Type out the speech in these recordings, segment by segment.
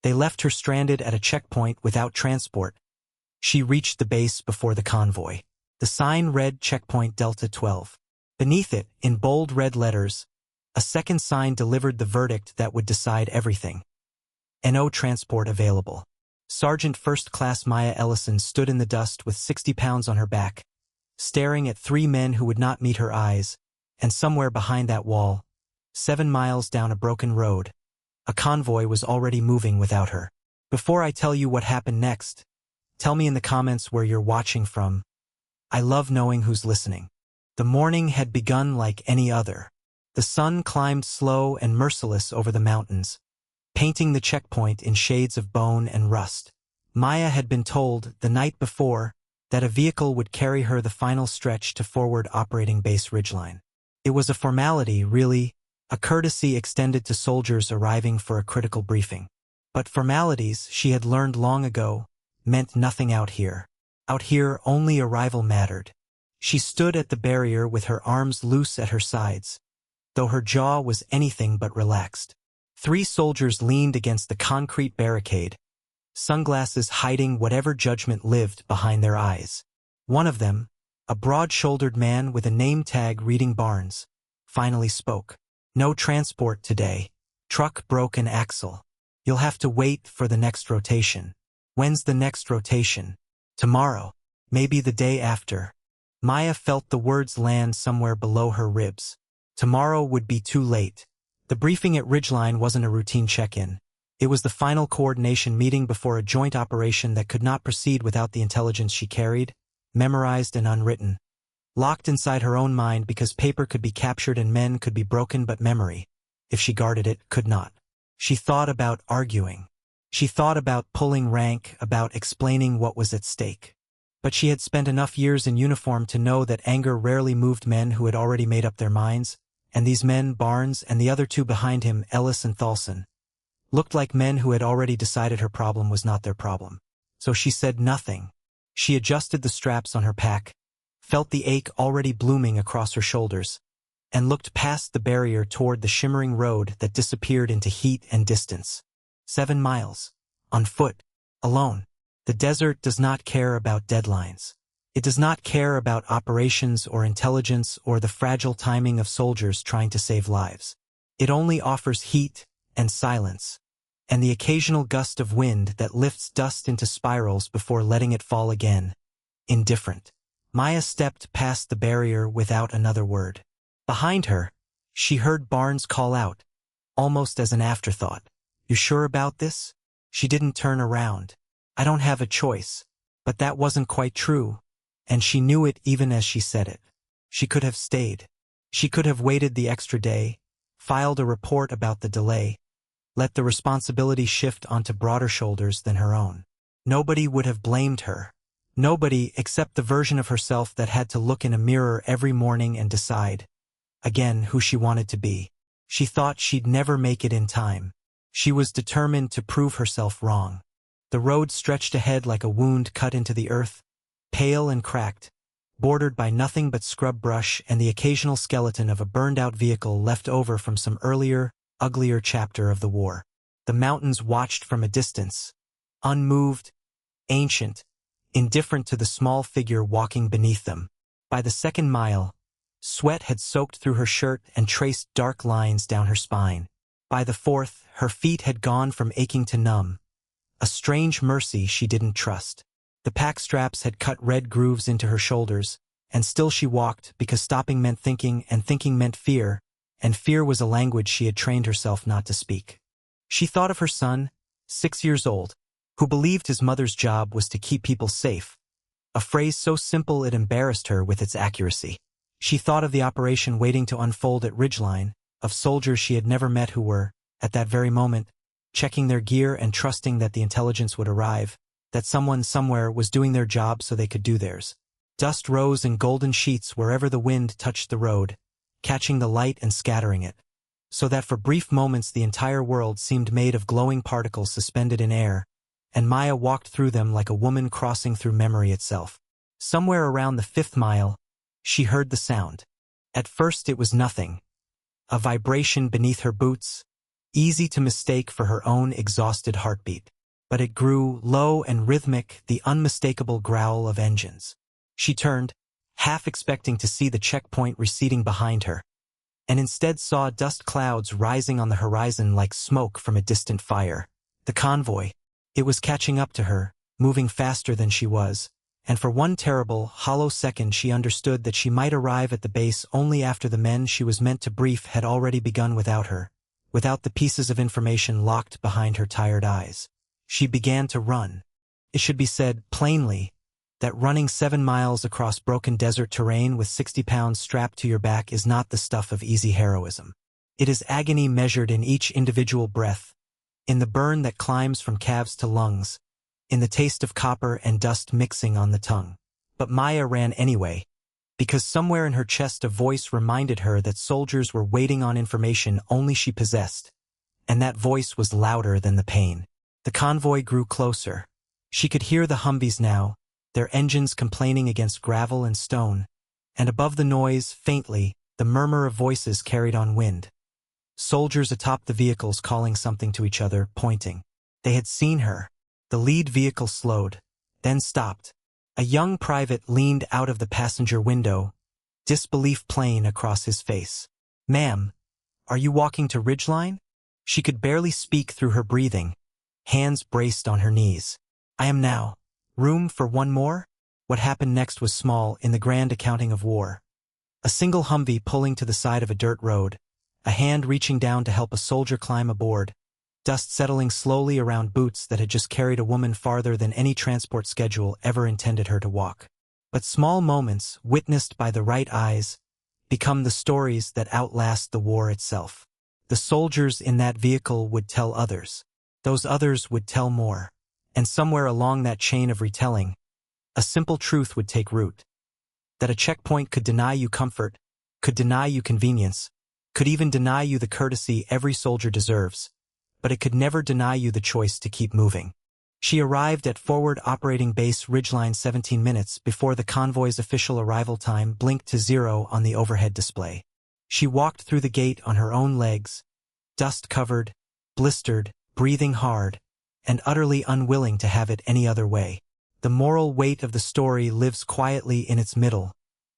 They left her stranded at a checkpoint without transport. She reached the base before the convoy. The sign read Checkpoint Delta 12. Beneath it, in bold red letters, a second sign delivered the verdict that would decide everything. No transport available. Sergeant First Class Maya Ellison stood in the dust with 60 pounds on her back, staring at 3 men who would not meet her eyes, and somewhere behind that wall, 7 miles down a broken road, a convoy was already moving without her. Before I tell you what happened next, tell me in the comments where you're watching from. I love knowing who's listening. The morning had begun like any other. The sun climbed slow and merciless over the mountains, painting the checkpoint in shades of bone and rust. Maya had been told the night before that a vehicle would carry her the final stretch to forward operating base Ridgeline. It was a formality, really, a courtesy extended to soldiers arriving for a critical briefing. But formalities, she had learned long ago, meant nothing out here. Out here, only arrival mattered. She stood at the barrier with her arms loose at her sides, though her jaw was anything but relaxed. 3 soldiers leaned against the concrete barricade, sunglasses hiding whatever judgment lived behind their eyes. One of them, a broad-shouldered man with a name tag reading Barnes, finally spoke. No transport today. Truck broke an axle. You'll have to wait for the next rotation. When's the next rotation? Tomorrow. Maybe the day after. Maya felt the words land somewhere below her ribs. Tomorrow would be too late. The briefing at Ridgeline wasn't a routine check-in. It was the final coordination meeting before a joint operation that could not proceed without the intelligence she carried, memorized and unwritten. Locked inside her own mind because paper could be captured and men could be broken, but memory, if she guarded it, could not. She thought about arguing. She thought about pulling rank, about explaining what was at stake. But she had spent enough years in uniform to know that anger rarely moved men who had already made up their minds, and these men, Barnes and the other 2 behind him, Ellis and Thalson, looked like men who had already decided her problem was not their problem. So she said nothing. She adjusted the straps on her pack, felt the ache already blooming across her shoulders, and looked past the barrier toward the shimmering road that disappeared into heat and distance. 7 miles. On foot. Alone. The desert does not care about deadlines. It does not care about operations or intelligence or the fragile timing of soldiers trying to save lives. It only offers heat and silence, and the occasional gust of wind that lifts dust into spirals before letting it fall again. Indifferent. Maya stepped past the barrier without another word. Behind her, she heard Barnes call out, almost as an afterthought. You sure about this? She didn't turn around. I don't have a choice. But that wasn't quite true, and she knew it even as she said it. She could have stayed. She could have waited the extra day, filed a report about the delay, let the responsibility shift onto broader shoulders than her own. Nobody would have blamed her. Nobody except the version of herself that had to look in a mirror every morning and decide, again, who she wanted to be. She thought she'd never make it in time. She was determined to prove herself wrong. The road stretched ahead like a wound cut into the earth, pale and cracked, bordered by nothing but scrub brush and the occasional skeleton of a burned-out vehicle left over from some earlier, uglier chapter of the war. The mountains watched from a distance, unmoved, ancient, indifferent to the small figure walking beneath them. By the second mile, sweat had soaked through her shirt and traced dark lines down her spine. By the 4th, her feet had gone from aching to numb, a strange mercy she didn't trust. The pack straps had cut red grooves into her shoulders, and still she walked because stopping meant thinking and thinking meant fear, and fear was a language she had trained herself not to speak. She thought of her son, 6 years old, who believed his mother's job was to keep people safe, a phrase so simple it embarrassed her with its accuracy. She thought of the operation waiting to unfold at Ridgeline, of soldiers she had never met who were, at that very moment, checking their gear and trusting that the intelligence would arrive, that someone somewhere was doing their job so they could do theirs. Dust rose in golden sheets wherever the wind touched the road, catching the light and scattering it, so that for brief moments the entire world seemed made of glowing particles suspended in air, and Maya walked through them like a woman crossing through memory itself. Somewhere around the 5th mile, she heard the sound. At first it was nothing. A vibration beneath her boots, easy to mistake for her own exhausted heartbeat. But it grew, low and rhythmic, the unmistakable growl of engines. She turned, half expecting to see the checkpoint receding behind her, and instead saw dust clouds rising on the horizon like smoke from a distant fire. The convoy. It was catching up to her, moving faster than she was, and for one terrible, hollow second she understood that she might arrive at the base only after the men she was meant to brief had already begun without her, without the pieces of information locked behind her tired eyes. She began to run. It should be said plainly that running 7 miles across broken desert terrain with 60 pounds strapped to your back is not the stuff of easy heroism. It is agony measured in each individual breath, in the burn that climbs from calves to lungs, in the taste of copper and dust mixing on the tongue. But Maya ran anyway, because somewhere in her chest a voice reminded her that soldiers were waiting on information only she possessed, and that voice was louder than the pain. The convoy grew closer. She could hear the Humvees now, their engines complaining against gravel and stone, and above the noise, faintly, the murmur of voices carried on wind. Soldiers atop the vehicles calling something to each other, pointing. They had seen her. The lead vehicle slowed, then stopped. A young private leaned out of the passenger window, disbelief plain across his face. "Ma'am, are you walking to Ridgeline?" She could barely speak through her breathing, hands braced on her knees. "I am now. Room for one more?" What happened next was small in the grand accounting of war. A single Humvee pulling to the side of a dirt road, a hand reaching down to help a soldier climb aboard, dust settling slowly around boots that had just carried a woman farther than any transport schedule ever intended her to walk. But small moments, witnessed by the right eyes, become the stories that outlast the war itself. The soldiers in that vehicle would tell others. Those others would tell more. And somewhere along that chain of retelling, a simple truth would take root. That a checkpoint could deny you comfort, could deny you convenience, could even deny you the courtesy every soldier deserves, but it could never deny you the choice to keep moving. She arrived at Forward Operating Base Ridgeline 17 minutes before the convoy's official arrival time blinked to 0 on the overhead display. She walked through the gate on her own legs, dust-covered, blistered, breathing hard, and utterly unwilling to have it any other way. The moral weight of the story lives quietly in its middle,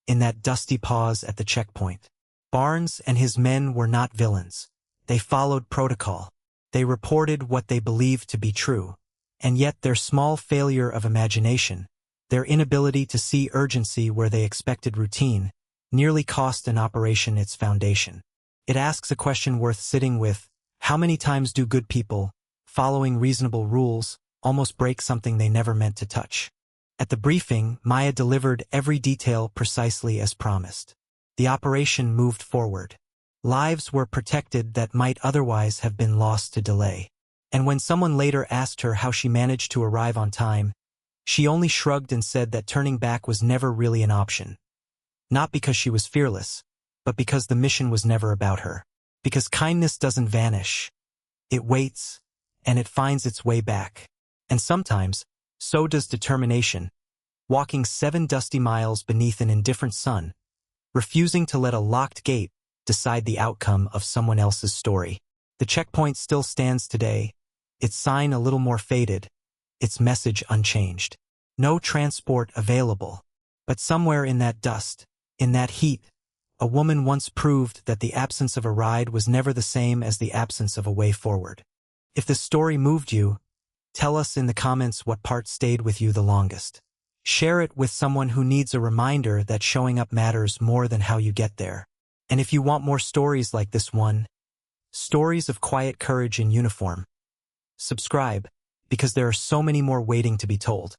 in that dusty pause at the checkpoint. Barnes and his men were not villains. They followed protocol. They reported what they believed to be true. And yet their small failure of imagination, their inability to see urgency where they expected routine, nearly cost an operation its foundation. It asks a question worth sitting with: how many times do good people, following reasonable rules, almost break something they never meant to touch? At the briefing, Maya delivered every detail precisely as promised. The operation moved forward. Lives were protected that might otherwise have been lost to delay. And when someone later asked her how she managed to arrive on time, she only shrugged and said that turning back was never really an option. Not because she was fearless, but because the mission was never about her. Because kindness doesn't vanish. It waits, and it finds its way back. And sometimes, so does determination, walking 7 dusty miles beneath an indifferent sun, refusing to let a locked gate decide the outcome of someone else's story. The checkpoint still stands today, its sign a little more faded, its message unchanged. No transport available. But somewhere in that dust, in that heat, a woman once proved that the absence of a ride was never the same as the absence of a way forward. If this story moved you, tell us in the comments what part stayed with you the longest. Share it with someone who needs a reminder that showing up matters more than how you get there. And if you want more stories like this one, stories of quiet courage in uniform, subscribe, because there are so many more waiting to be told.